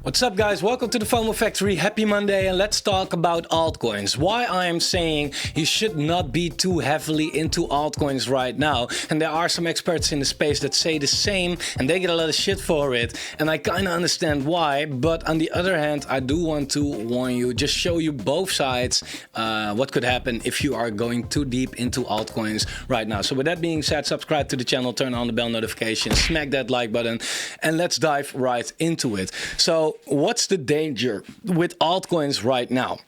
What's up, guys? Welcome to the Fomo Factory. Happy Monday, and let's talk about altcoins. Why I am saying you should not be too heavily into altcoins right now. And there are some experts in the space that say the same, and they get a lot of shit for it. And I kind of understand why, but on the other hand, I do want to warn you, just show you both sides, what could happen if you are going too deep into altcoins right now. So with that being said, subscribe to the channel, turn on the bell notification, smack that like button, and let's dive right into it. So what's the danger with altcoins right now?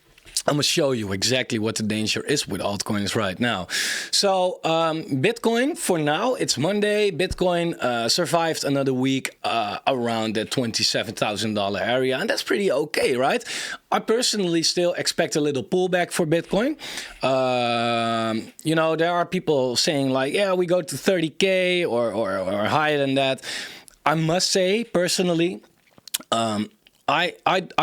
I'm going to show you exactly what the danger is with altcoins right now. So Bitcoin, for now, it's Monday. Bitcoin survived another week around the $27,000 area, and that's pretty okay, right? I personally still expect a little pullback for Bitcoin. You know, there are people saying like, yeah, we go to 30K or higher than that. I must say, personally, I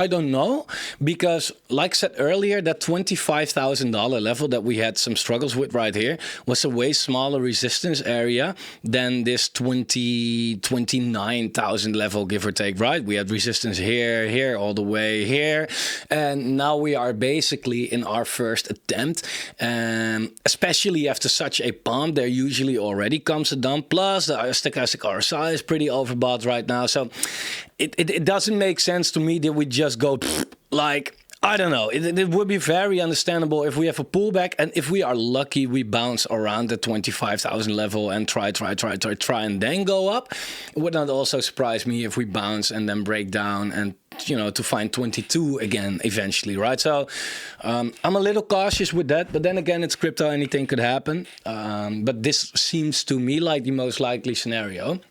don't know, because like I said earlier, that $25,000 level that we had some struggles with right here was a way smaller resistance area than this 29,000 level, give or take, right? We had resistance here, here, all the way here. And now we are basically in our first attempt. Especially after such a pump, there usually already comes a dump. Plus, the stochastic RSI is pretty overbought right now. So it doesn't make sense to me that we just go like, I don't know. It would be very understandable if we have a pullback, and if we are lucky, we bounce around the 25,000 level and try, and then go up. It would not also surprise me if we bounce and then break down and, you know, to find 22 again eventually, right? So I'm a little cautious with that, but then again, it's crypto, anything could happen. But this seems to me like the most likely scenario.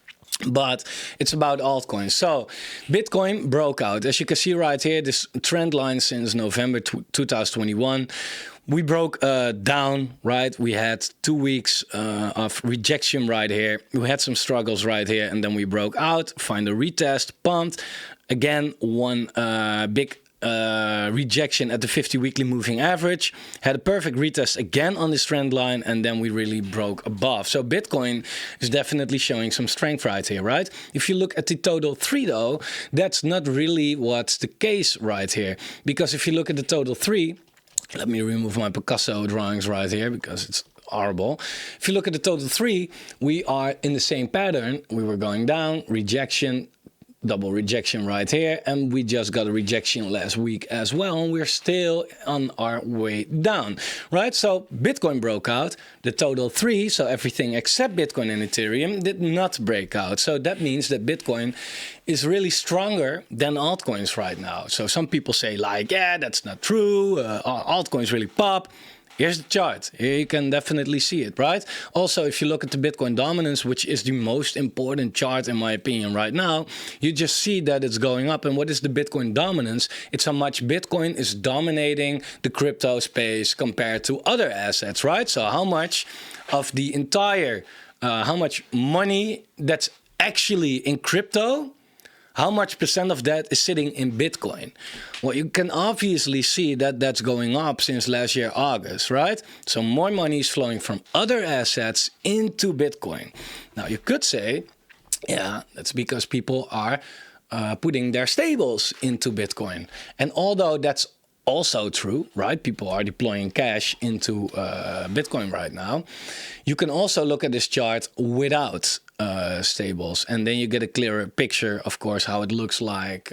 But it's about altcoins. So Bitcoin broke out. As you can see right here, this trend line since November 2021. We broke down, right? We had 2 weeks of rejection right here. We had some struggles right here, and then we broke out, find a retest, pumped. Again, one big rejection at the 50 weekly moving average, had a perfect retest again on this trend line, and then we really broke above. So Bitcoin is definitely showing some strength right here, right? If you look at the total 3 though, that's not really what's the case right here, because if you look at the total 3, let me remove my Picasso drawings right here because it's horrible. If you look at the total 3, we are in the same pattern. We were going down, rejection, double rejection right here, and we just got a rejection last week as well, and we're still on our way down, right? So Bitcoin broke out, the total 3, so everything except Bitcoin and Ethereum did not break out. So that means that Bitcoin is really stronger than altcoins right now. So some people say like, yeah, that's not true, altcoins really pop. Here's the chart. Here you can definitely see it, right? Also, if you look at the Bitcoin dominance, which is the most important chart in my opinion right now, you just see that it's going up. And what is the Bitcoin dominance? It's how much Bitcoin is dominating the crypto space compared to other assets, right? So how much of the entire, how much money that's actually in crypto, how much percent of that is sitting in Bitcoin? Well, you can obviously see that that's going up since last year, August, right? So more money is flowing from other assets into Bitcoin. Now, you could say, yeah, that's because people are putting their stables into Bitcoin. And although that's also true, right? People are deploying cash into Bitcoin right now. You can also look at this chart without stables, and then you get a clearer picture, of course, how it looks like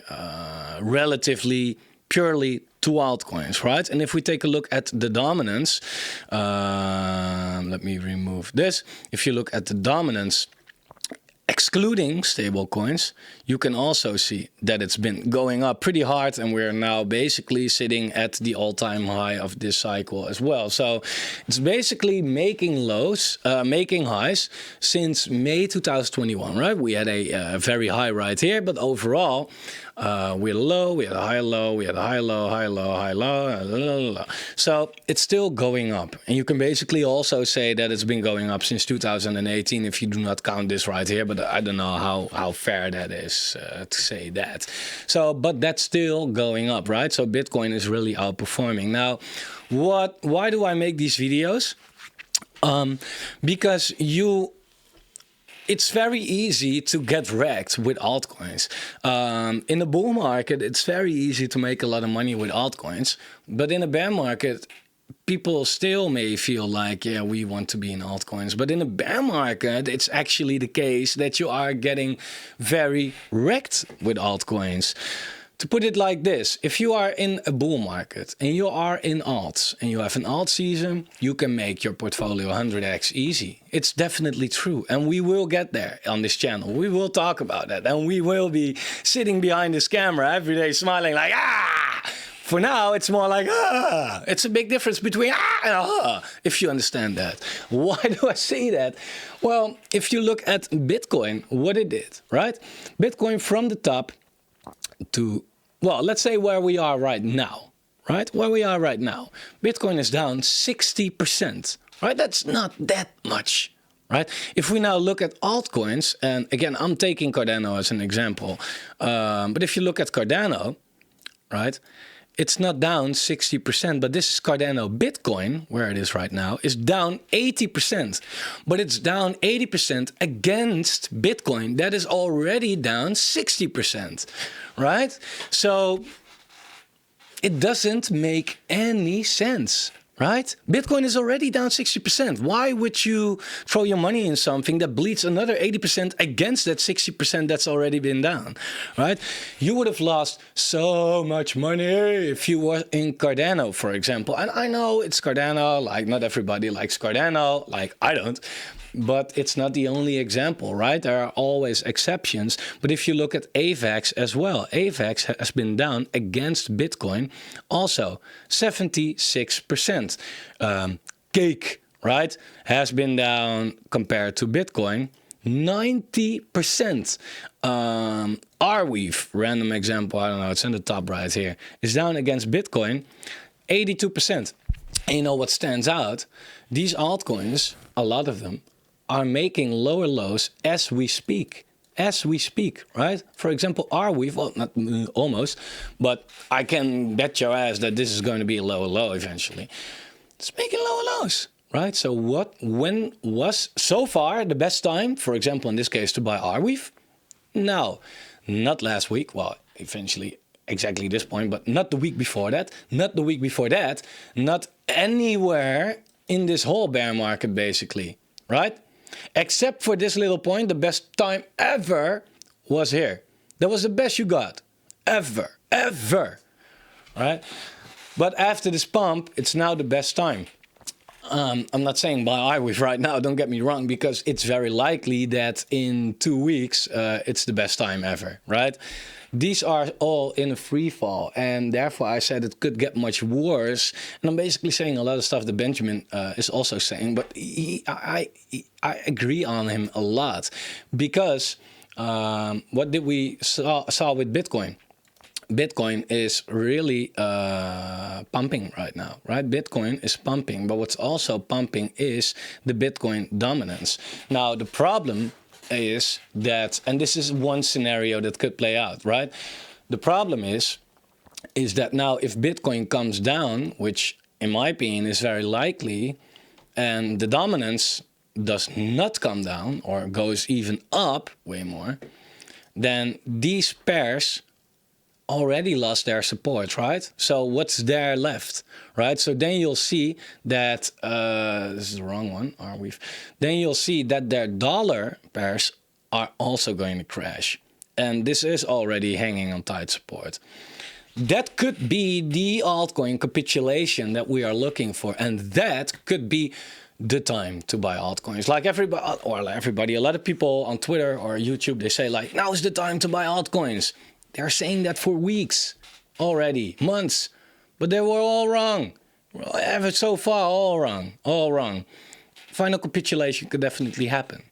relatively purely to altcoins, right? And if we take a look at the dominance, let me remove this. If you look at the dominance, excluding stable coins, you can also see that it's been going up pretty hard, and we're now basically sitting at the all-time high of this cycle as well. So it's basically making lows, making highs since May 2021, right? We had a very high right here, but overall, we had a low, we had a high low, we had a high low, high low, high low. So it's still going up. And you can basically also say that it's been going up since 2018 if you do not count this right here, but I don't know how fair that is to say that. So, but that's still going up, right? So Bitcoin is really outperforming. Now, why do I make these videos? Because it's very easy to get wrecked with altcoins. In the bull market, it's very easy to make a lot of money with altcoins. But in a bear market, people still may feel like, yeah, we want to be in altcoins. But in a bear market, it's actually the case that you are getting very wrecked with altcoins. To put it like this, if you are in a bull market and you are in alts and you have an alt season, you can make your portfolio 100x easy. It's definitely true. And we will get there on this channel. We will talk about that. And we will be sitting behind this camera every day smiling like, ah! For now, it's more like, ah! It's a big difference between ah and ah, if you understand that. Why do I say that? Well, if you look at Bitcoin, what it did, right? Bitcoin from the top to, well, let's say where we are right now, right? Where we are right now. Bitcoin is down 60%, right? That's not that much, right? If we now look at altcoins, and again, I'm taking Cardano as an example, but if you look at Cardano, right? It's not down 60%, but this is Cardano Bitcoin, where it is right now, is down 80%. But it's down 80% against Bitcoin that is already down 60%, right? So it doesn't make any sense, right? Bitcoin is already down 60%. Why would you throw your money in something that bleeds another 80% against that 60% that's already been down, right? You would have lost so much money if you were in Cardano, for example. And I know it's Cardano, like not everybody likes Cardano, like I don't. But it's not the only example, right? There are always exceptions. But if you look at AVAX as well, AVAX has been down against Bitcoin also 76%. Cake, right, has been down compared to Bitcoin 90%. Arweave, random example, I don't know, it's in the top right here, is down against Bitcoin 82%. And you know what stands out? These altcoins, a lot of them, are making lower lows as we speak. As we speak, right? For example, Arweave, well, not almost, but I can bet your ass that this is going to be a lower low eventually. It's making lower lows, right? So when was so far the best time, for example, in this case, to buy Arweave? No, not last week. Well, eventually exactly this point, but not the week before that, not the week before that, not anywhere in this whole bear market, basically, right? Except for this little point, the best time ever was here. That was the best you got, ever, right? But after this pump, it's now the best time. I'm not saying buy Arweave right now, don't get me wrong, because it's very likely that in 2 weeks, it's the best time ever, right? These are all in a free fall, and therefore I said it could get much worse. And I'm basically saying a lot of stuff that Benjamin is also saying, but I agree on him a lot, because what did we saw with Bitcoin? Bitcoin is really pumping right now, right? Bitcoin is pumping, but what's also pumping is the Bitcoin dominance. Now, the problem is that, and this is one scenario that could play out, right? The problem is that now if Bitcoin comes down, which in my opinion is very likely, and the dominance does not come down or goes even up way more, then these pairs already lost their support, right? So what's there left, right? So then you'll see that, this is the wrong one, Arweave. Then you'll see that their dollar pairs are also going to crash. And this is already hanging on tight support. That could be the altcoin capitulation that we are looking for. And that could be the time to buy altcoins. Like everybody, a lot of people on Twitter or YouTube, they say like, now is the time to buy altcoins. They're saying that for weeks already, months, but they were all wrong. So far, all wrong. Final capitulation could definitely happen.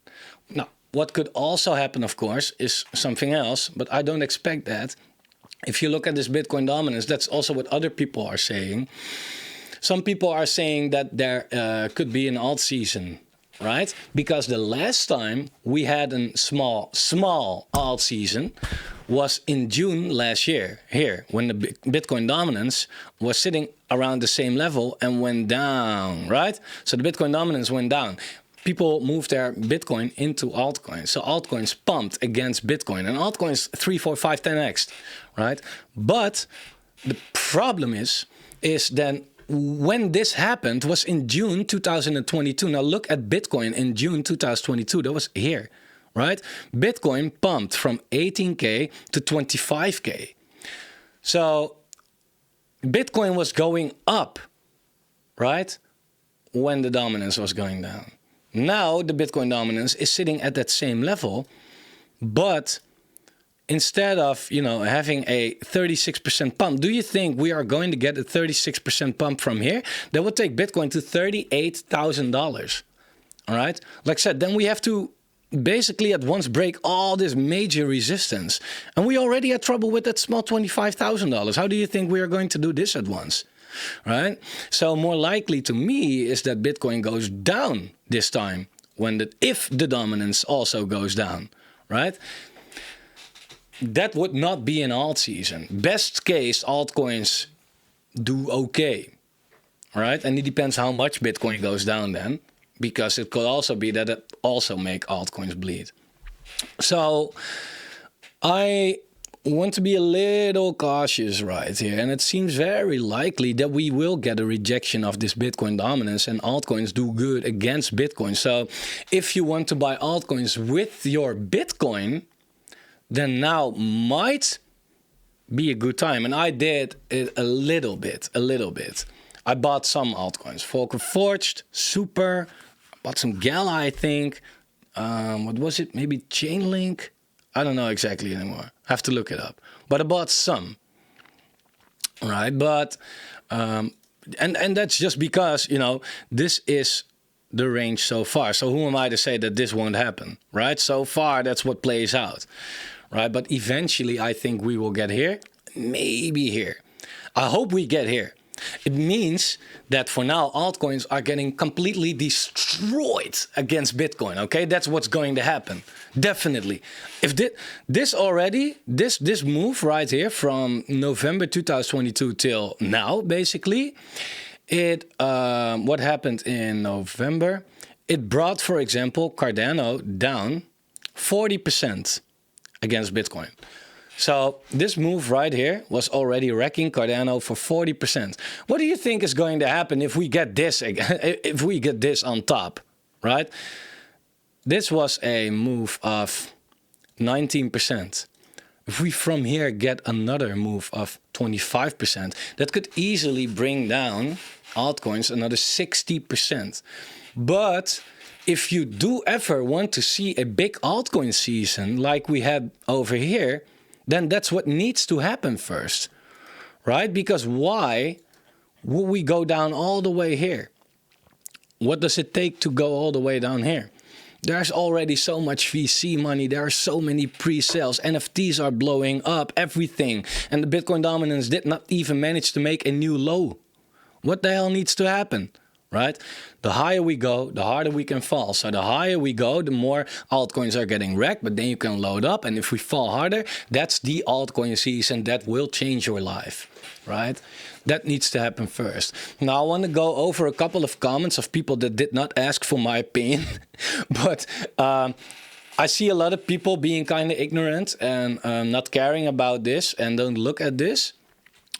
Now, what could also happen, of course, is something else, but I don't expect that. If you look at this Bitcoin dominance, that's also what other people are saying. Some people are saying that there could be an alt season, right? Because the last time we had a small alt season was in June last year, here, when the Bitcoin dominance was sitting around the same level and went down, right? So the Bitcoin dominance went down. people moved their Bitcoin into altcoins. So altcoins pumped against Bitcoin, and altcoins 3, 4, 5, 10x, right? But the problem is then when this happened was in June 2022. Now look at Bitcoin in June 2022. That was here, right? Bitcoin pumped from 18K to 25K. So Bitcoin was going up, right? When the dominance was going down. Now the Bitcoin dominance is sitting at that same level, but instead of, you know, having a 36% pump, do you think we are going to get a 36% pump from here? That would take Bitcoin to $38,000. All right. Like I said, then we have to basically at once break all this major resistance. And we already had trouble with that small $25,000. How do you think we are going to do this at once? Right? So more likely to me is that Bitcoin goes down this time if the dominance also goes down, right? That would not be an alt season. Best case, altcoins do okay, right? And it depends how much Bitcoin goes down then, because it could also be that it also make altcoins bleed. So I want to be a little cautious right here, and it seems very likely that we will get a rejection of this Bitcoin dominance and altcoins do good against Bitcoin. So if you want to buy altcoins with your Bitcoin, then now might be a good time. And I did it a little bit. I bought some altcoins. Volker Forged, Super, I bought some Gala, I think. What was it? Maybe Chainlink? I don't know exactly anymore. I have to look it up. But I bought some. Right? But, and that's just because, you know, this is the range so far. So who am I to say that this won't happen? Right? So far, that's what plays out. Right? But eventually, I think we will get here. Maybe here. I hope we get here. It means that for now, altcoins are getting completely destroyed against Bitcoin. Okay, that's what's going to happen. Definitely. If this move right here from November 2022 till now, basically, what happened in November? It brought, for example, Cardano down 40% against Bitcoin. So this move right here was already wrecking Cardano for 40%. What do you think is going to happen if we get this again, if we get this on top, right? This was a move of 19%. If we from here get another move of 25%, that could easily bring down altcoins another 60%. But if you do ever want to see a big altcoin season like we had over here, then that's what needs to happen first, right? Because why would we go down all the way here? What does it take to go all the way down here? There's already so much VC money. There are so many pre-sales. NFTs are blowing up, everything. And the Bitcoin dominance did not even manage to make a new low. What the hell needs to happen? Right? The higher we go, the harder we can fall. So the higher we go, the more altcoins are getting wrecked, but then you can load up. And if we fall harder, that's the altcoin season that will change your life, right? That needs to happen first. Now I want to go over a couple of comments of people that did not ask for my opinion, but I see a lot of people being kind of ignorant and not caring about this and don't look at this.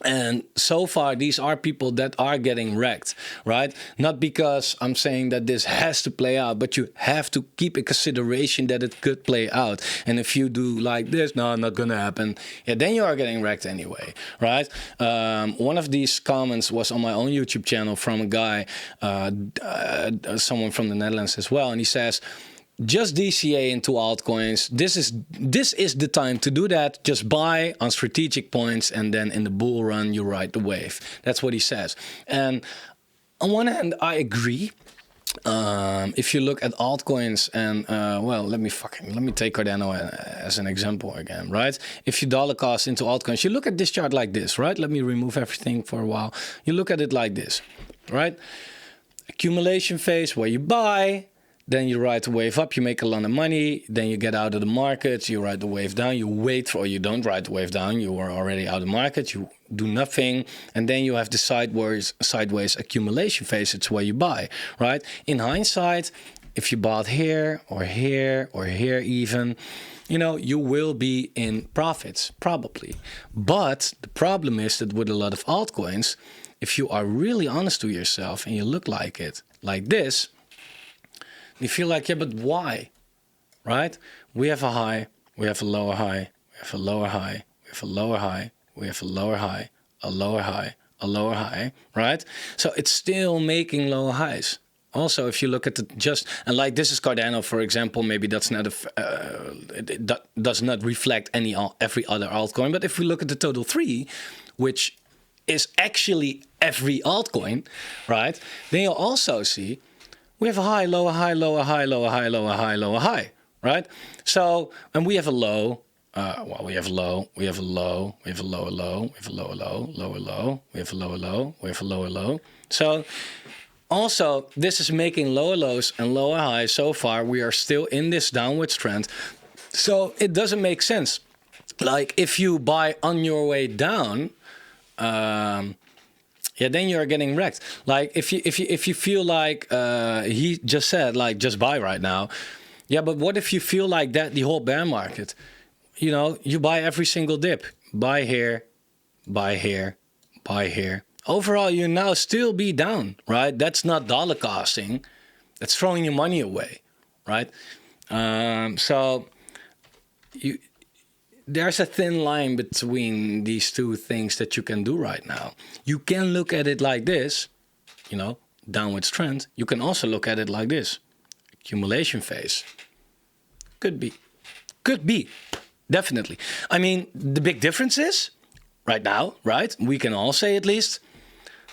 And so far, these are people that are getting wrecked, right? Not because I'm saying that this has to play out, but you have to keep in consideration that it could play out. And if you do like this, no, not going to happen. Yeah, then you are getting wrecked anyway, right? One of these comments was on my own YouTube channel from a guy, someone from the Netherlands as well. And he says, just DCA into altcoins. This is the time to do that. Just buy on strategic points, and then in the bull run, you ride the wave. That's what he says. And on one hand, I agree. If you look at altcoins and, well, let me take Cardano as an example again, right? If you dollar cost into altcoins, you look at this chart like this, right? Let me remove everything for a while. You look at it like this, right? Accumulation phase where you buy, then you ride the wave up, you make a lot of money, then you get out of the market, you ride the wave down, you wait for, or you don't ride the wave down, you are already out of the market, you do nothing, and then you have the sideways accumulation phase, it's where you buy, right? In hindsight, if you bought here or here or here even, you know, you will be in profits, probably. But the problem is that with a lot of altcoins, if you are really honest to yourself and you look like it, like this, you feel like, yeah, but why? Right? We have a high, we have a lower high, we have a lower high, we have a lower high, we have a lower high, a lower high, a lower high, right? So it's still making lower highs. Also, if you look at the and like this is Cardano, for example, maybe that's not that does not reflect every other altcoin. But if we look at the total 3, which is actually every altcoin, right? Then you'll also see we have a high, lower high, lower high, lower high, lower high, lower high, right? So, and we have a low. Well, we have a low, we have a low, we have a lower low, we have a lower low, lower low, we have a lower low, we have a lower low. So also, this is making lower lows and lower highs. So far, we are still in this downwards trend. So it doesn't make sense. Like if you buy on your way down, yeah, then you're getting wrecked. Like if you feel like he just said, like just buy right now. Yeah, but what if you feel like that the whole bear market? You know, you buy every single dip. Buy here, buy here, buy here. Overall, you now still be down, right? That's not dollar costing. That's throwing your money away, right? So there's a thin line between these two things that you can do right now. You can look at it like this, you know, downwards trend. You can also look at it like this, accumulation phase. Could be, definitely. I mean, the big difference is right now, right? We can all say at least,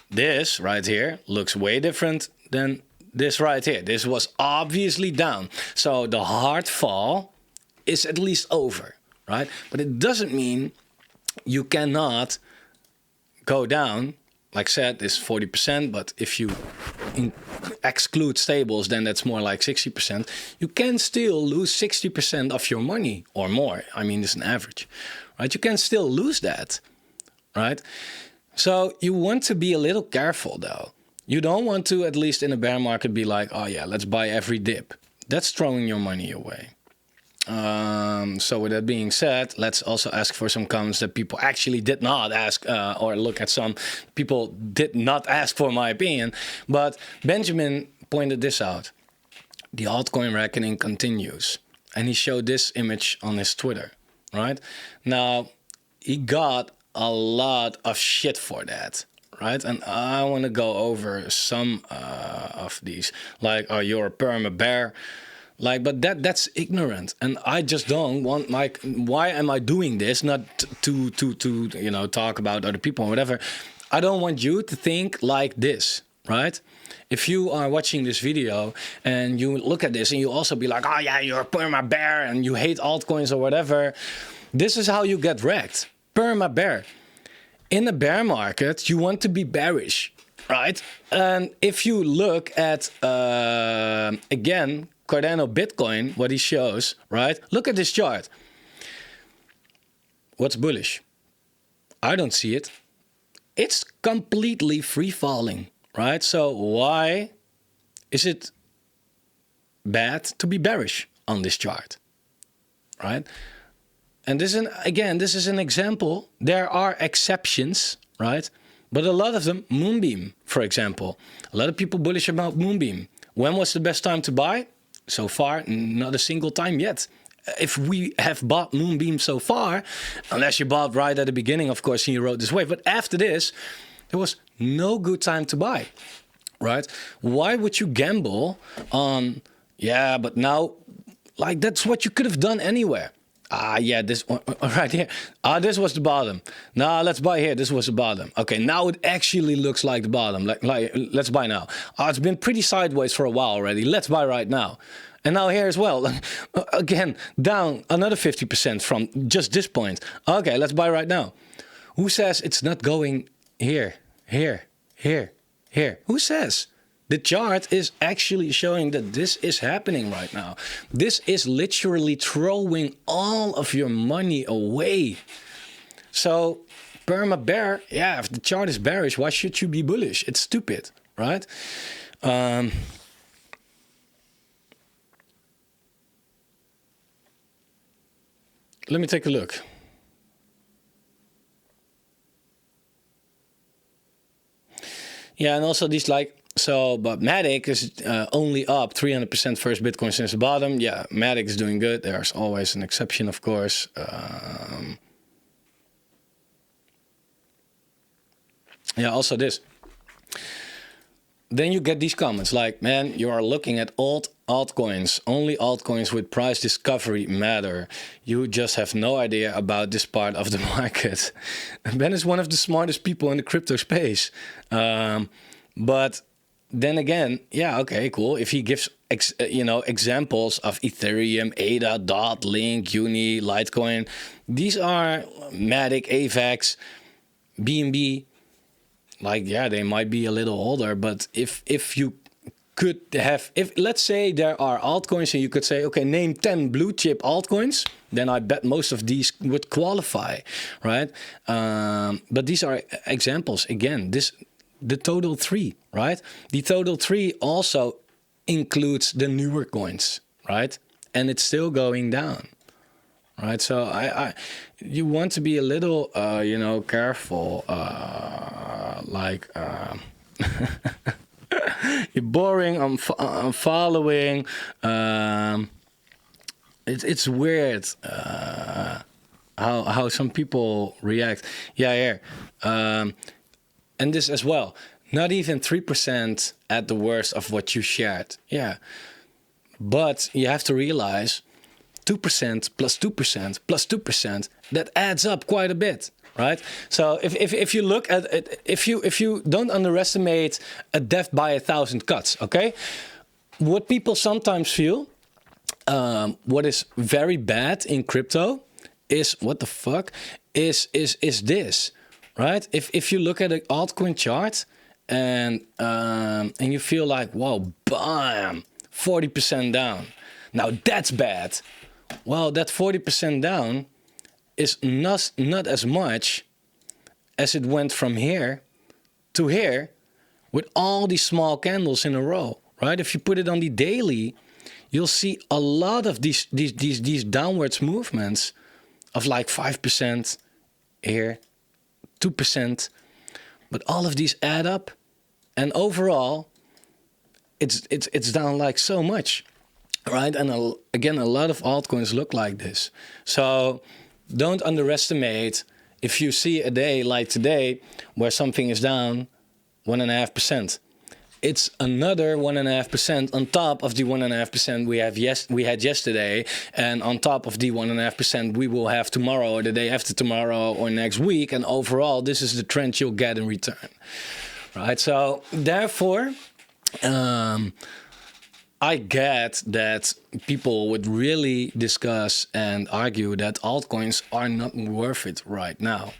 this right here looks way different than this right here. This was obviously down. So the hard fall is at least over, right? But it doesn't mean you cannot go down. Like I said, this 40%, but if you exclude stables, then that's more like 60%. You can still lose 60% of your money or more. I mean, it's an average, right? You can still lose that, right? So you want to be a little careful though. You don't want to, at least in a bear market, be like, oh yeah, let's buy every dip. That's throwing your money away. So with that being said, let's also ask for some comments that people actually did not ask, or look at some people did not ask for my opinion. But Benjamin pointed this out. The altcoin reckoning continues. And he showed this image on his Twitter, right? Now, he got a lot of shit for that, right? And I want to go over some of these, like, oh, you're a perma bear, like, but that's ignorant, and I just don't want, like, why am I doing this? Not to you know, talk about other people or whatever. I don't want you to think like this, right? If you are watching this video and you look at this and you also be like, oh yeah, you're a perma bear and you hate altcoins or whatever, this is how you get wrecked. Perma bear. In a bear market, you want to be bearish, right? And if you look at, again, Cardano Bitcoin, what he shows, right? Look at this chart. What's bullish? I don't see it. It's completely free falling, right? So why is it bad to be bearish on this chart, right? And this is, again, this is an example. There are exceptions, right? But a lot of them, Moonbeam, for example. A lot of people bullish about Moonbeam. When was the best time to buy? So far, not a single time yet. If we have bought Moonbeam so far, unless you bought right at the beginning, of course, and you rode this wave. But after this, there was no good time to buy, right? Why would you gamble on, yeah, but now, like, that's what you could have done anywhere. Yeah, this one right here. This was the bottom. Now let's buy here. This was the bottom. Okay, now it actually looks like the bottom. Like let's buy now. It's been pretty sideways for a while already. Let's buy right now. And now here as well. Again, down another 50% from just this point. Okay, let's buy right now. Who says it's not going here, here, here, here? Who says? The chart is actually showing that this is happening right now. This is literally throwing all of your money away. So, perma bear, yeah, if the chart is bearish, why should you be bullish? It's stupid, right? Let me take a look. Yeah, and also these but Matic is only up 300% first Bitcoin since the bottom. Yeah, Matic is doing good. There's always an exception, of course. Yeah, also this. Then you get these comments like, man, you are looking at altcoins. Only altcoins with price discovery matter. You just have no idea about this part of the market. Ben is one of the smartest people in the crypto space. But then again, yeah, okay, cool. If he gives examples of Ethereum, ADA, DOT, Link, Uni, Litecoin, these are Matic, AVAX, BNB. Like, yeah, they might be a little older, but if you could have, if let's say there are altcoins and you could say, okay, name 10 blue chip altcoins, then I bet most of these would qualify, right? But these are examples. Again, the total 3, right? The total 3 also includes the newer coins, right? And it's still going down. Right, so you want to be a little, careful. You're boring. I'm following. It's weird how some people react. Yeah. And this as well. Not even 3% at the worst of what you shared. Yeah, but you have to realize. 2% plus 2% plus 2%, that adds up quite a bit, right? So if you look at it, if you don't underestimate a death by 1,000 cuts, okay? What people sometimes feel, what is very bad in crypto is, what the fuck, is this, right? If you look at an altcoin chart and you feel like, whoa, bam, 40% down. Now that's bad. Well, that 40% down is not as much as it went from here to here with all these small candles in a row, right? If you put it on the daily, you'll see a lot of these downwards movements of like 5% here, 2%, but all of these add up, and overall, it's down like so much. Right, and again, a lot of altcoins look like this. So don't underestimate if you see a day like today where something is down 1.5%. It's another 1.5% on top of the 1.5% we had yesterday, and on top of the 1.5% we will have tomorrow or the day after tomorrow or next week. And overall, this is the trend you'll get in return. Right. So therefore. I get that people would really discuss and argue that altcoins are not worth it right now.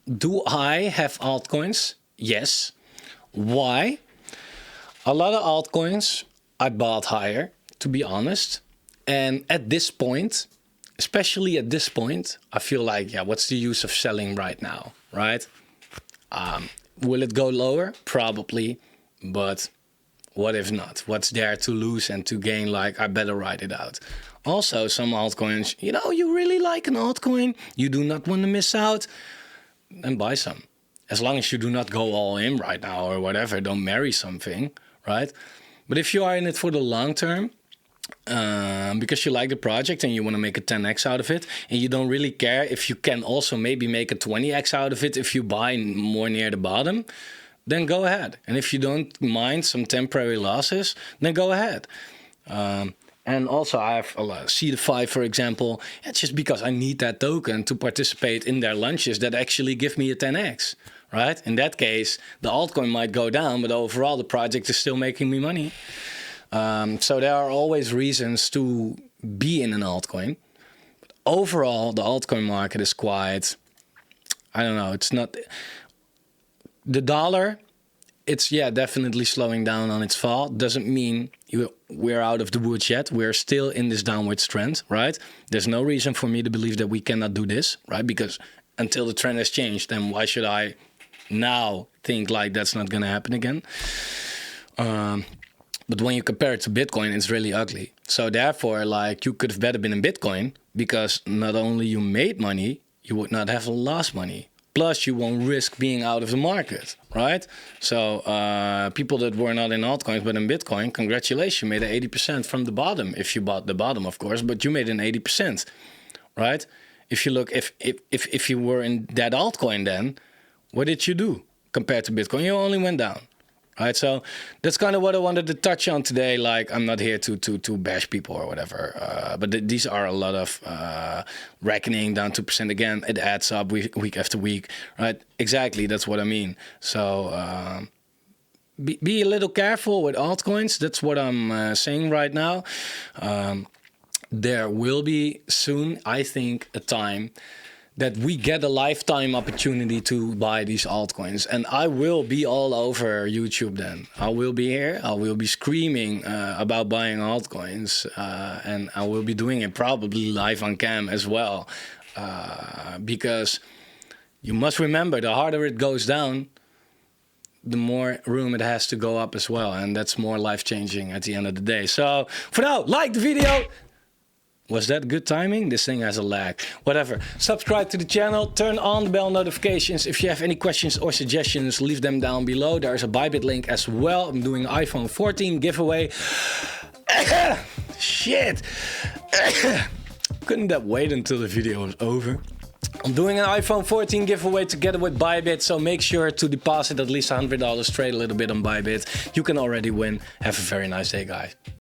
Do I have altcoins? Yes. Why? A lot of altcoins I bought higher, to be honest. And at this point, especially at this point, I feel like, yeah, what's the use of selling right now, right? Will it go lower? Probably, but what if not? What's there to lose and to gain? Like, I better write it out. Also, some altcoins, you really like an altcoin, you do not want to miss out, then buy some. As long as you do not go all in right now or whatever, don't marry something, right? But if you are in it for the long term, because you like the project and you want to make a 10x out of it, and you don't really care if you can also maybe make a 20x out of it if you buy more near the bottom, then go ahead. And if you don't mind some temporary losses, then go ahead. And also I have a lot of C5, for example. It's just because I need that token to participate in their lunches that actually give me a 10x, right? In that case, the altcoin might go down, but overall the project is still making me money. So there are always reasons to be in an altcoin. But overall, the altcoin market is quite, I don't know, it's not... The dollar, it's, definitely slowing down on its fall. Doesn't mean we're out of the woods yet. We're still in this downward trend, right? There's no reason for me to believe that we cannot do this, right? Because until the trend has changed, then why should I now think like that's not going to happen again? But when you compare it to Bitcoin, it's really ugly. So therefore, like, you could have better been in Bitcoin, because not only you made money, you would not have lost money. Plus, you won't risk being out of the market, right? So people that were not in altcoins but in Bitcoin, congratulations, you made an 80% from the bottom. If you bought the bottom, of course, but you made an 80%, right? If you look, if you were in that altcoin, then what did you do compared to Bitcoin? You only went down. Right, so that's kind of what I wanted to touch on today. Like, I'm not here to bash people or whatever, but these are a lot of reckoning down 2%. Again, it adds up week after week, right? Exactly, that's what I mean. So be a little careful with altcoins. That's what I'm saying right now. There will be soon, I think, a time that we get a lifetime opportunity to buy these altcoins. And I will be all over YouTube then. I will be here. I will be screaming about buying altcoins. And I will be doing it probably live on cam as well. Because you must remember, the harder it goes down, the more room it has to go up as well. And that's more life-changing at the end of the day. So for now, like the video. Was that good timing? This thing has a lag. Whatever. Subscribe to the channel. Turn on the bell notifications. If you have any questions or suggestions, leave them down below. There's a Bybit link as well. I'm doing an iPhone 14 giveaway. Shit. Couldn't that wait until the video was over? I'm doing an iPhone 14 giveaway together with Bybit, so make sure to deposit at least $100, trade a little bit on Bybit. You can already win. Have a very nice day, guys.